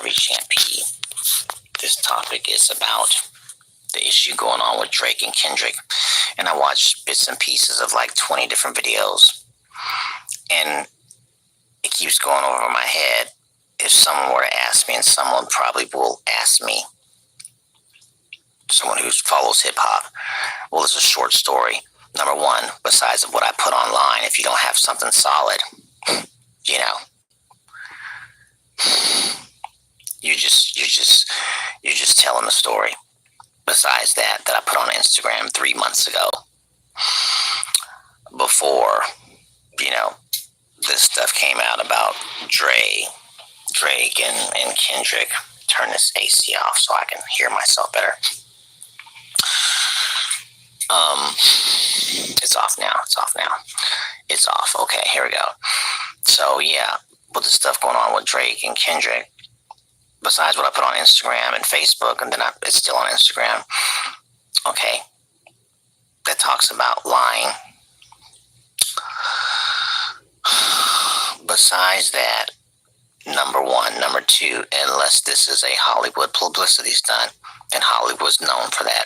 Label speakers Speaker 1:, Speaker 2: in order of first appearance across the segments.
Speaker 1: Recovery Champion. This topic is about the issue going on with Drake and Kendrick. And I watched bits and pieces of like 20 different videos. And it keeps going over my head. If someone were to ask me, and someone probably will ask me, someone who follows hip-hop, well, it's a short story. Number one, besides what I put online, if you don't have something solid, you know, you're just telling the story. Besides that I put on Instagram 3 months ago, before, you know, this stuff came out about Drake and Kendrick. Turn this AC off so I can hear myself better. It's off. Okay, here we go. So yeah, with the stuff going on with Drake and Kendrick, besides what I put on Instagram and Facebook, and then it's still on Instagram, okay, that talks about lying. Besides that, number one, number two, unless this is a Hollywood publicity stunt, and Hollywood's known for that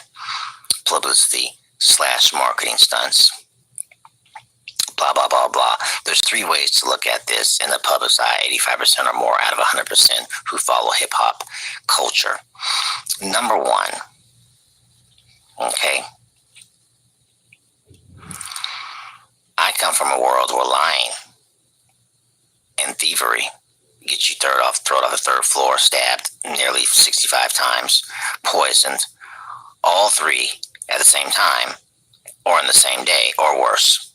Speaker 1: publicity / marketing stunts, blah, blah, blah, blah. There's 3 ways to look at this in the public's eye, 85% or more out of 100% who follow hip-hop culture. Number one, okay, I come from a world where lying and thievery get you thrown off the 3rd floor, stabbed nearly 65 times, poisoned, all 3 at the same time, or in the same day, or worse.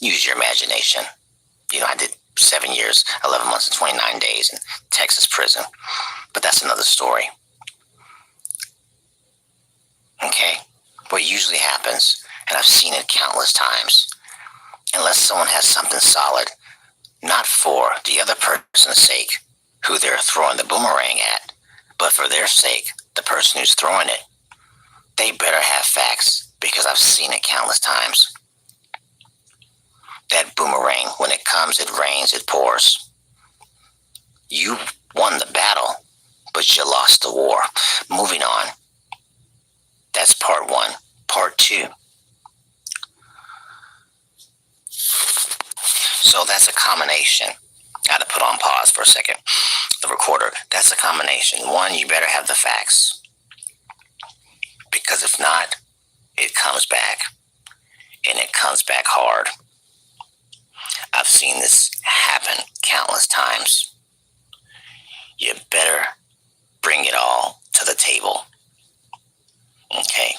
Speaker 1: Use your imagination. You know, I did 7 years, 11 months, and 29 days in Texas prison, but that's another story. Okay, what usually happens, and I've seen it countless times, unless someone has something solid, not for the other person's sake, who they're throwing the boomerang at, but for their sake, the person who's throwing it, they better have facts, because I've seen it countless times. That boomerang, when it comes, it rains, it pours. You won the battle, but you lost the war. Moving on. That's part 1. Part 2. So that's a combination. Got to put on pause for a second. The recorder, that's a combination. 1, you better have the facts. Because if not, it comes back. And it comes back hard. I've seen this happen countless times. You better bring it all to the table. Okay.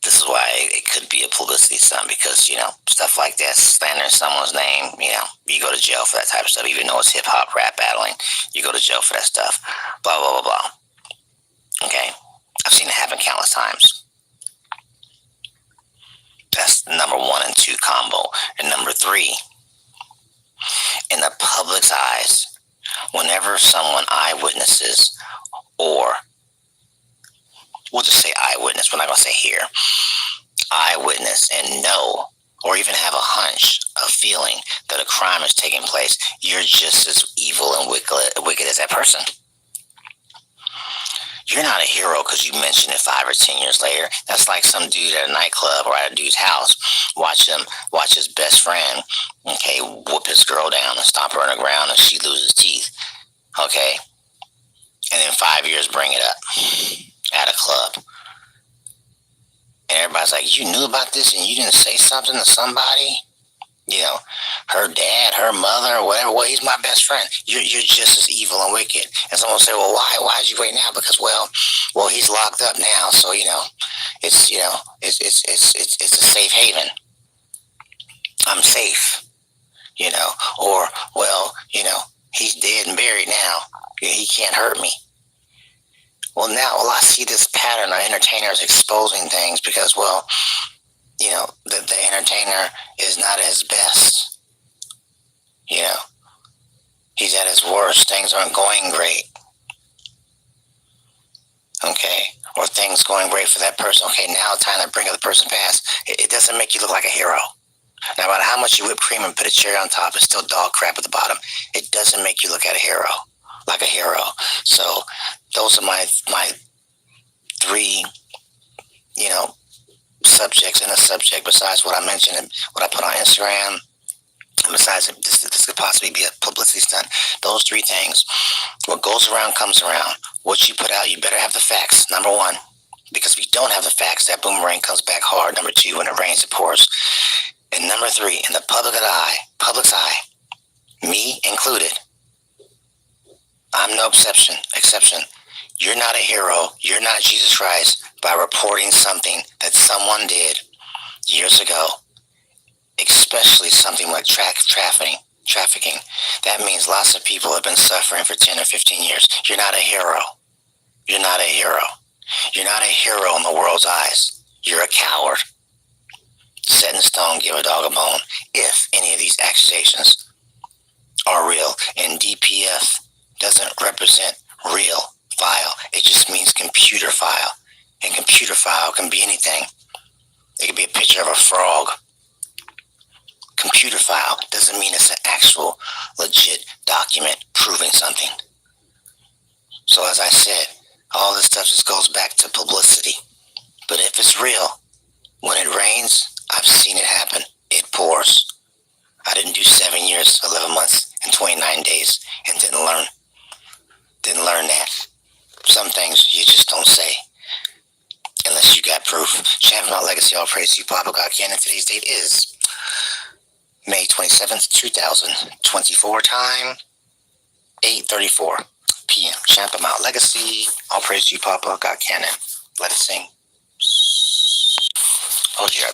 Speaker 1: This is why it could be a publicity stunt, because, you know, stuff like that, slandering someone's name, you know, you go to jail for that type of stuff, even though it's hip-hop, rap battling, you go to jail for that stuff, blah, blah, blah, blah. Okay? I've seen it happen countless times. That's number 1 and 2 combo. And number 3, in the public's eyes, whenever someone eyewitnesses, or we'll just say eyewitness, we're not going to say here, eyewitness and know, or even have a hunch, a feeling that a crime is taking place, you're just as evil and wicked as that person. You're not a hero because you mentioned it 5 or 10 years later. That's like some dude at a nightclub or at a dude's house, watch his best friend, okay, whoop his girl down and stomp her on the ground and she loses teeth, okay? And then 5 years bring it up at a club. And everybody's like, you knew about this and you didn't say something to somebody? You know, her dad, her mother, or whatever. Well, he's my best friend. You're just as evil and wicked. And someone will say, well, why did you wait now? Because, well, he's locked up now. So, you know, it's a safe haven. I'm safe, you know, or, well, you know, he's dead and buried now. He can't hurt me. Well, I see this pattern of entertainers exposing things because, well, you know, the entertainer is not at his best. You know, he's at his worst. Things aren't going great. Okay, or things going great for that person. Okay, now it's time to bring up the person past. It doesn't make you look like a hero. No matter how much you whip cream and put a cherry on top, it's still dog crap at the bottom. It doesn't make you look at a hero like a hero. So those are my three, subjects in a subject besides what I mentioned and what I put on Instagram. Besides, this could possibly be a publicity stunt. Those three things. What goes around comes around. What you put out, you better have the facts. Number one, because if you don't have the facts, that boomerang comes back hard. Number two, when it rains, it pours. And number three, in the public's eye, me included, I'm no exception. You're not a hero. You're not Jesus Christ by reporting something that someone did years ago, especially something like trafficking. That means lots of people have been suffering for 10 or 15 years. You're not a hero. You're not a hero. You're not a hero in the world's eyes. You're a coward. Set in stone, give a dog a bone. If any of these accusations are real, and DPF doesn't represent real file, it just means computer file. And computer file can be anything. It could be a picture of a frog. Computer file doesn't mean it's an actual legit document proving something. So as I said, all this stuff just goes back to publicity. But if it's real, when it rains, I've seen it happen. It pours. I didn't do 7 years, 11 months, and 29 days and didn't learn that. Some things you just don't say unless you got proof. Champion Out Legacy, all praise to you, Papa God Cannon. Today's date is May 27th, 2024, time 8:34 p.m. Champion Out Legacy, all praise to you, Papa God Cannon. Let it sing. Oh, yeah.